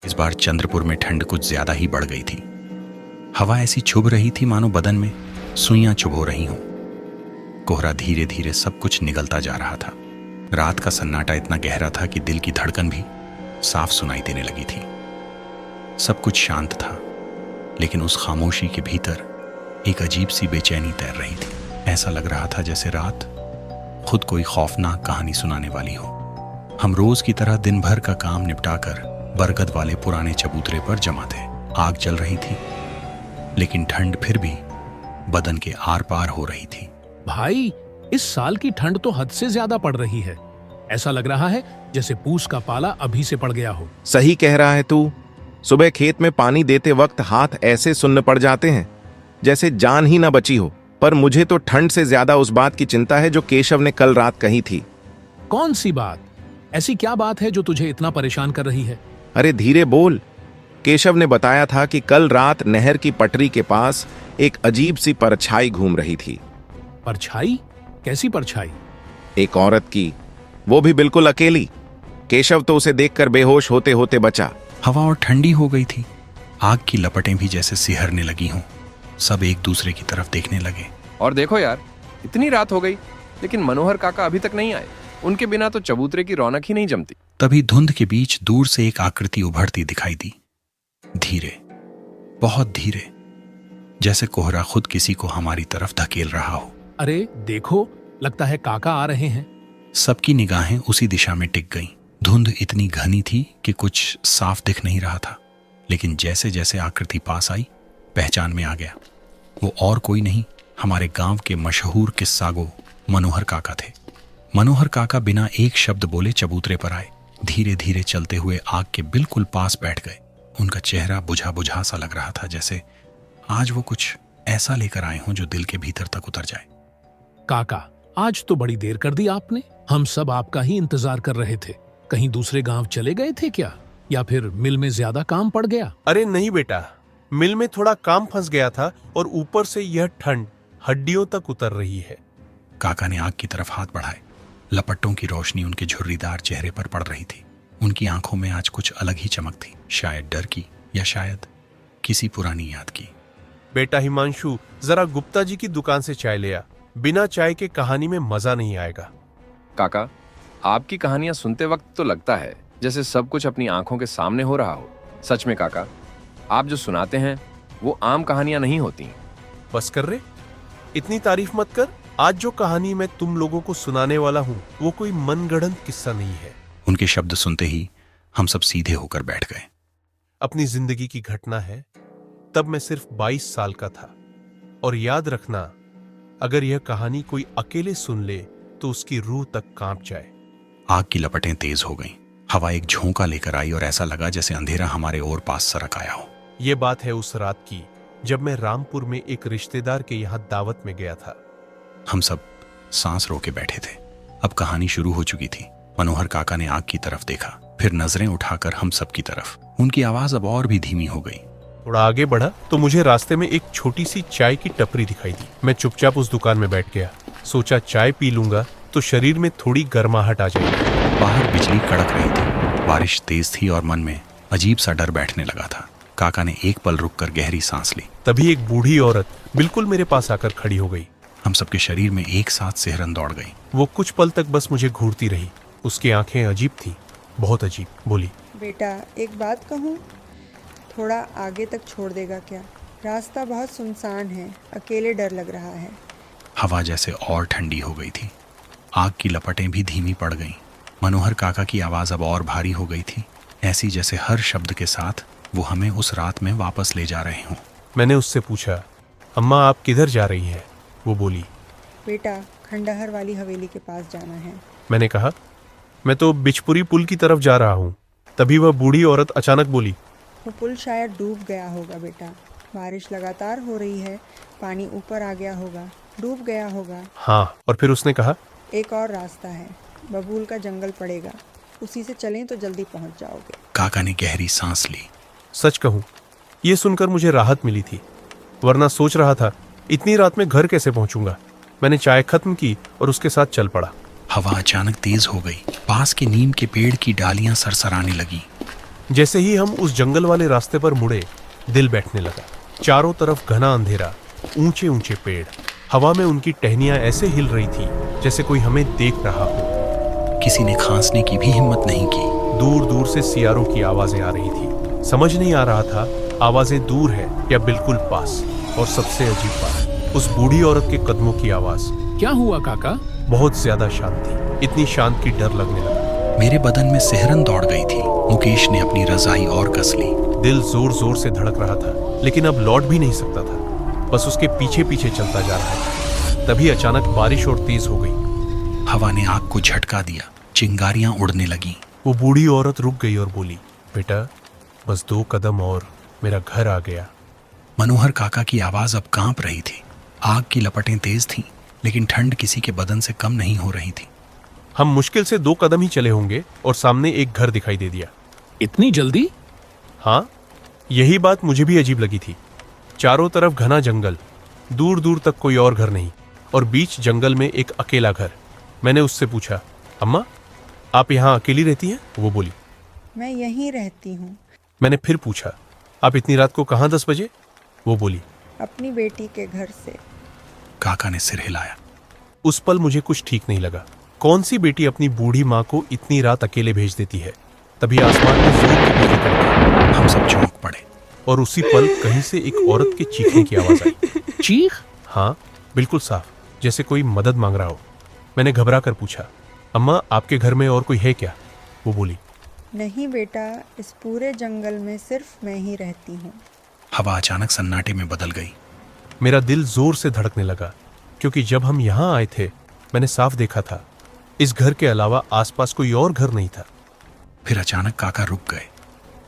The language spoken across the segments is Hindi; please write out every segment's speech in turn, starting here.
इस बार चंद्रपुर में ठंड कुछ ज्यादा ही बढ़ गई थी। हवा ऐसी चुभ रही थी मानो बदन में सुइयां चुभो रही हों। कोहरा धीरे धीरे सब कुछ निगलता जा रहा था। रात का सन्नाटा इतना गहरा था कि दिल की धड़कन भी साफ सुनाई देने लगी थी। सब कुछ शांत था, लेकिन उस खामोशी के भीतर एक अजीब सी बेचैनी तैर रही थी। ऐसा लग रहा था जैसे रात खुद कोई खौफनाक कहानी सुनाने वाली हो। हम रोज की तरह दिन भर का काम निपटाकर बरगद वाले पुराने चबूतरे पर जमा थे। आग जल रही थी, लेकिन ठंड फिर भी बदन के आर पार हो रही थी। भाई, इस साल की ठंड तो हद से ज्यादा पड़ रही है। ऐसा लग रहा है जैसे पूस का पाला अभी से पड़ गया हो। सही कह रहा है तू। सुबह खेत में पानी देते वक्त हाथ ऐसे सुन्न पड़ जाते हैं जैसे जान ही ना बची हो। पर मुझे तो ठंड से ज्यादा उस बात की चिंता है जो केशव ने कल रात कही थी। कौन सी बात? ऐसी क्या बात है जो तुझे इतना परेशान कर रही है? अरे धीरे बोल। केशव ने बताया था कि कल रात नहर की पटरी के पास एक अजीब सी परछाई घूम रही थी। परछाई? कैसी परछाई? एक औरत की, वो भी बिल्कुल अकेली। केशव तो उसे देखकर बेहोश होते होते बचा। हवा और ठंडी हो गई थी। आग की लपटें भी जैसे सिहरने लगी हों। सब एक दूसरे की तरफ देखने लगे। और देखो यार, इतनी रात हो गई लेकिन मनोहर काका अभी तक नहीं आए। उनके बिना तो चबूतरे की रौनक ही नहीं जमती। तभी धुंध के बीच दूर से एक आकृति उभरती दिखाई दी। धीरे, बहुत धीरे, जैसे कोहरा खुद किसी को हमारी तरफ धकेल रहा हो। अरे देखो, लगता है काका आ रहे हैं। सबकी निगाहें उसी दिशा में टिक गईं। धुंध इतनी घनी थी कि कुछ साफ दिख नहीं रहा था, लेकिन जैसे जैसे आकृति पास आई पहचान में आ गया। वो और कोई नहीं, हमारे गांव के मशहूर किस्सागो मनोहर काका थे। मनोहर काका बिना एक शब्द बोले चबूतरे पर आए। धीरे धीरे चलते हुए आग के बिल्कुल पास बैठ गए। उनका चेहरा बुझा बुझा सा लग रहा था, जैसे आज वो कुछ ऐसा लेकर आए हों जो दिल के भीतर तक उतर जाए। काका, आज तो बड़ी देर कर दी आपने। हम सब आपका ही इंतजार कर रहे थे। कहीं दूसरे गांव चले गए थे क्या, या फिर मिल में ज्यादा काम पड़ गया? अरे नहीं बेटा, मिल में थोड़ा काम फंस गया था और ऊपर से यह ठंड हड्डियों तक उतर रही है। काका ने आग की तरफ हाथ बढ़ाए। लपटों की रोशनी उनके झुर्रीदार चेहरे पर पड़ रही थी। उनकी आंखों में आज कुछ अलग ही चमक थी, शायद डर की या शायद किसी पुरानी याद की। बेटा हिमांशु, जरा गुप्ता जी की दुकान से चाय ले आ। बिना चाय के कहानी में मजा नहीं आएगा। काका, आपकी कहानियां सुनते वक्त तो लगता है जैसे सब कुछ अपनी आंखों के सामने हो रहा हो। सच में काका, आप जो सुनाते हैं वो आम कहानियां नहीं होती। बस कर रे, इतनी तारीफ मत कर। आज जो कहानी मैं तुम लोगों को सुनाने वाला हूँ वो कोई मनगढ़ंत किस्सा नहीं है। उनके शब्द सुनते ही हम सब सीधे होकर बैठ गए। अपनी जिंदगी की घटना है। तब मैं सिर्फ 22 साल का था। और याद रखना, अगर यह कहानी कोई अकेले सुन ले तो उसकी रूह तक कांप जाए। आग की लपटें तेज हो गईं। हवा एक झोंका लेकर आई और ऐसा लगा जैसे अंधेरा हमारे और पास सरक आया हो। ये बात है उस रात की जब मैं रामपुर में एक रिश्तेदार के यहाँ दावत में गया था। हम सब सांस रोके बैठे थे। अब कहानी शुरू हो चुकी थी। मनोहर काका ने आग की तरफ देखा, फिर नजरें उठाकर हम सब की तरफ। उनकी आवाज अब और भी धीमी हो गई। थोड़ा आगे बढ़ा तो मुझे रास्ते में एक छोटी सी चाय की टपरी दिखाई दी। मैं चुपचाप उस दुकान में बैठ गया। सोचा चाय पी लूंगा तो शरीर में थोड़ी गर्माहट आ जाएगी। बाहर बिजली कड़क रही थी, बारिश तेज थी और मन में अजीब सा डर बैठने लगा था। काका ने एक पल रुककर गहरी सांस ली। तभी एक बूढ़ी औरत बिल्कुल मेरे पास आकर खड़ी हो गई। हम सबके शरीर में एक साथ सिहरन दौड़ गई। वो कुछ पल तक बस मुझे घूरती रही। उसकी आंखें अजीब थी, बहुत अजीब। बोली, बेटा एक बात कहूँ, थोड़ा आगे तक छोड़ देगा क्या? रास्ता बहुत सुनसान है, अकेले डर लग रहा है। हवा जैसे और ठंडी हो गई थी। आग की लपटें भी धीमी पड़ गईं। मनोहर काका की आवाज अब और भारी हो गई थी, ऐसी जैसे हर शब्द के साथ वो हमें उस रात में वापस ले जा रहे हों। मैंने उससे पूछा, अम्मा आप किधर जा रही हैं? वो बोली, बेटा खंडहर वाली हवेली के पास जाना है। मैंने कहा, मैं तो बिचपुरी पुल की तरफ जा रहा हूँ। तभी वह बूढ़ी औरत अचानक बोली, वो पुल शायद डूब गया होगा बेटा। बारिश लगातार हो रही है, पानी ऊपर आ गया होगा, डूब गया होगा। हाँ, और फिर उसने कहा, एक और रास्ता है, बबूल का जंगल पड़ेगा, उसी से चलें तो जल्दी पहुंच जाओगे। काका ने गहरी सांस ली। सच कहूँ, ये सुनकर मुझे राहत मिली थी, वरना सोच रहा था इतनी रात में घर कैसे पहुंचूंगा। मैंने चाय खत्म की और उसके साथ चल पड़ा। हवा अचानक तेज हो गई। पास के नीम के पेड़ की डालियां सरसराने लगी। जैसे ही हम उस जंगल वाले रास्ते पर मुड़े, दिल बैठने लगा। चारों तरफ घना अंधेरा, ऊंचे ऊंचे पेड़, हवा में उनकी टहनियां ऐसे हिल रही थी जैसे कोई हमें देख रहा हो। किसी ने खांसने की भी हिम्मत नहीं की। दूर दूर से सियारों की आवाजें आ रही थी। समझ नहीं आ रहा था आवाजें दूर है या बिल्कुल पास। और सबसे अजीब बात, उस बूढ़ी औरत के कदमों की आवाज क्या हुआ काका? बहुत ज्यादा शांत थी, इतनी शांत की डर लगने लगा। मेरे बदन में सिहरन दौड़ गई थी। मुकेश ने अपनी रजाई और कस ली। दिल जोर जोर से धड़क रहा था, लेकिन अब लौट भी नहीं सकता था, बस उसके पीछे पीछे चलता जा रहा था। तभी अचानक बारिश और तेज हो गई। हवा ने आग को झटका दिया, चिंगारियां उड़ने लगी। वो बूढ़ी औरत रुक गई और बोली, बेटा बस 2 कदम और मेरा घर आ गया। मनोहर काका की आवाज अब कांप रही थी। आग की लपटें तेज थीं, लेकिन ठंड किसी के बदन से कम नहीं हो रही थी। हम मुश्किल से 2 कदम ही चले होंगे और सामने एक घर दिखाई दे दिया। इतनी जल्दी? हाँ, यही बात मुझे भी अजीब लगी थी। चारों तरफ घना जंगल, दूर दूर तक कोई और घर नहीं, और बीच जंगल में एक अकेला घर। मैंने उससे पूछा, अम्मा आप यहाँ अकेली रहती हैं? वो बोली, मैं यहीं रहती हूँ। मैंने फिर पूछा, आप इतनी रात को कहाँ 10 बजे? वो बोली, अपनी बेटी के घर से। काका ने सिर हिलाया। उस पल मुझे कुछ ठीक नहीं लगा। कौन सी बेटी अपनी बूढ़ी माँ को इतनी रात अकेले भेज देती है? तभी आसमान में जोर की बिजली कड़की। हम सब चौंक पड़े। और उसी पल कहीं से एक औरत के चीखने की आवाज आई। चीख? हाँ, बिल्कुल साफ, जैसे कोई मदद मांग रहा हो। मैंने घबरा कर पूछा, अम्मा आपके घर में और कोई है क्या? वो बोली, नहीं बेटा, इस पूरे जंगल में सिर्फ मैं ही रहती हूँ। हवा अचानक सन्नाटे में बदल गई। मेरा दिल जोर से धड़कने लगा, क्योंकि जब हम यहाँ आए थे मैंने साफ देखा था इस घर के अलावा आसपास कोई और घर नहीं था। फिर अचानक काका रुक गए।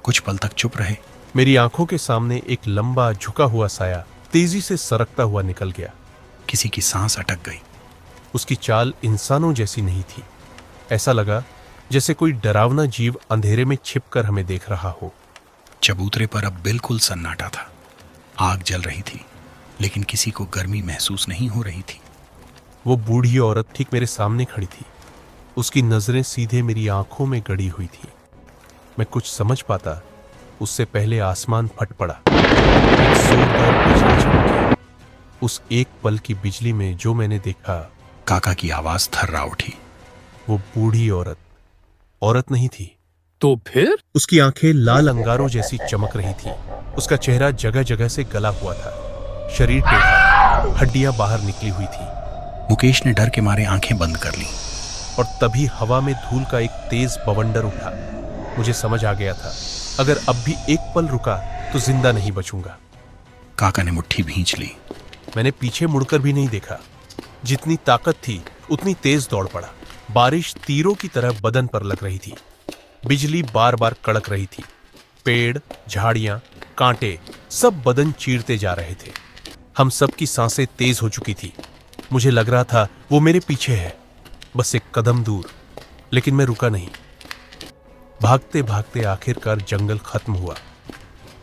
कुछ पल तक चुप रहे। मेरी आंखों के सामने एक लंबा झुका हुआ साया तेजी से सरकता हुआ निकल गया। किसी की सांस अटक गई। उसकी चाल इंसानों जैसी नहीं थी। ऐसा लगा जैसे कोई डरावना जीव अंधेरे में छिपकर हमें देख रहा हो। चबूतरे पर अब बिल्कुल सन्नाटा था। आग जल रही थी, लेकिन किसी को गर्मी महसूस नहीं हो रही थी। वो बूढ़ी औरत ठीक मेरे सामने खड़ी थी। उसकी नजरें सीधे मेरी आंखों में गड़ी हुई थी। मैं कुछ समझ पाता उससे पहले आसमान फट पड़ा। एक जोरदार बिजली चमकी। उस एक पल की बिजली में जो मैंने देखा, काका की आवाज थर्रा उठी। वो बूढ़ी औरत नहीं थी। तो फिर? उसकी आंखें लाल अंगारों जैसी चमक रही थी। उसका चेहरा जगह जगह से गला हुआ था। शरीर टेढ़ा, हड्डियां बाहर निकली हुई थी। मुकेश ने डर के मारे आंखें बंद कर ली। और तभी हवा में धूल का एक तेज बवंडर उठा। मुझे समझ आ गया था, अगर अब भी एक पल रुका तो जिंदा नहीं बचूंगा। काका ने मुट्ठी भींच ली। मैंने पीछे मुड़कर भी नहीं देखा। जितनी ताकत थी उतनी तेज दौड़ पड़ा। बारिश तीरों की तरह बदन पर लग रही थी। बिजली बार बार कड़क रही थी। पेड़, झाड़ियां, कांटे सब बदन चीरते जा रहे थे। हम सब की सांसें तेज हो चुकी थी। मुझे लग रहा था वो मेरे पीछे है, बस एक कदम दूर। लेकिन मैं रुका नहीं। भागते भागते आखिरकार जंगल खत्म हुआ।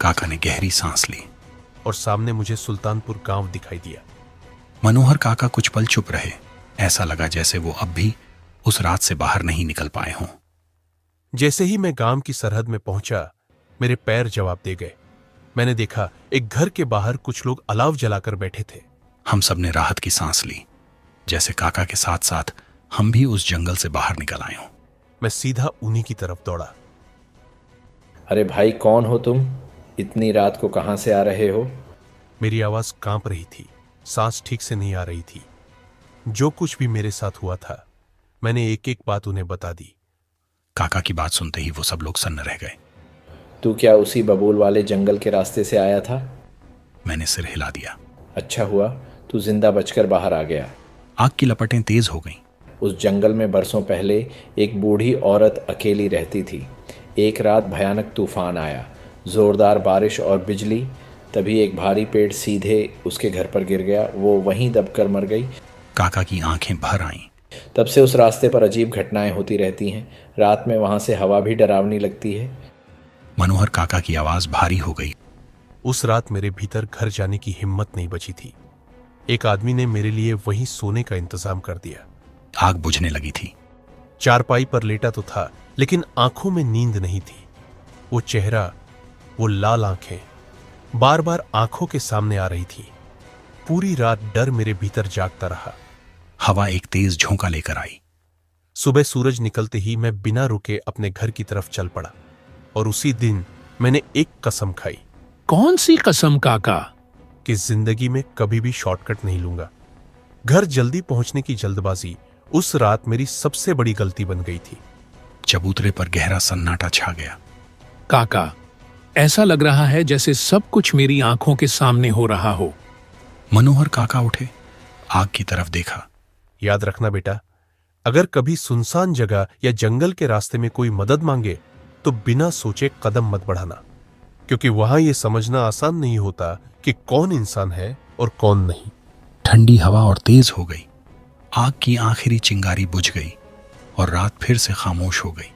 काका ने गहरी सांस ली। और सामने मुझे सुल्तानपुर गांव दिखाई दिया। मनोहर काका कुछ पल चुप रहे। ऐसा लगा जैसे वो अब भी उस रात से बाहर नहीं निकल पाए हों। जैसे ही मैं गांव की सरहद में पहुंचा, मेरे पैर जवाब दे गए। मैंने देखा एक घर के बाहर कुछ लोग अलाव जलाकर बैठे थे। हम सब ने राहत की सांस ली, जैसे काका के साथ साथ हम भी उस जंगल से बाहर निकल आए हों। मैं सीधा उन्हीं की तरफ दौड़ा। अरे भाई, कौन हो तुम? इतनी रात को कहां से आ रहे हो? मेरी आवाज कांप रही थी, सांस ठीक से नहीं आ रही थी। जो कुछ भी मेरे साथ हुआ था मैंने एक एक बात उन्हें बता दी। काका की बात सुनते ही वो सब लोग सन्न रह गए। तू क्या उसी बबूल वाले जंगल के रास्ते से आया था? मैंने सिर हिला दिया। अच्छा हुआ तू जिंदा बचकर बाहर आ गया। आग की लपटें तेज हो गईं। उस जंगल में बरसों पहले एक बूढ़ी औरत अकेली रहती थी। एक रात भयानक तूफान आया, जोरदार बारिश और बिजली। तभी एक भारी पेड़ सीधे उसके घर पर गिर गया। वो वहीं दबकर मर गई। काका की आंखें भर आईं। तब से उस रास्ते पर अजीब घटनाएं होती रहती हैं। रात में वहां से हवा भी डरावनी लगती है। मनोहर काका की आवाज भारी हो गई। उस रात मेरे भीतर घर जाने की हिम्मत नहीं बची थी। एक आदमी ने मेरे लिए वहीं सोने का इंतजाम कर दिया। आग बुझने लगी थी। चारपाई पर लेटा तो था, लेकिन आंखों में नींद नहीं थी। वो चेहरा, वो लाल आंखें बार बार आंखों के सामने आ रही थी। पूरी रात डर मेरे भीतर जागता रहा। हवा एक तेज झोंका लेकर आई। सुबह सूरज निकलते ही मैं बिना रुके अपने घर की तरफ चल पड़ा और उसी दिन मैंने एक कसम खाई कौन सी कसम काका? कि जिंदगी में कभी भी शॉर्टकट नहीं लूंगा। घर जल्दी पहुंचने की जल्दबाजी उस रात मेरी सबसे बड़ी गलती बन गई थी। चबूतरे पर गहरा सन्नाटा छा गया। काका, ऐसा लग रहा है जैसे सब कुछ मेरी आंखों के सामने हो रहा हो। मनोहर काका उठे, आग की तरफ देखा। याद रखना बेटा, अगर कभी सुनसान जगह या जंगल के रास्ते में कोई मदद मांगे तो बिना सोचे कदम मत बढ़ाना, क्योंकि वहां यह समझना आसान नहीं होता कि कौन इंसान है और कौन नहीं। ठंडी हवा और तेज हो गई। आग की आखिरी चिंगारी बुझ गई और रात फिर से खामोश हो गई।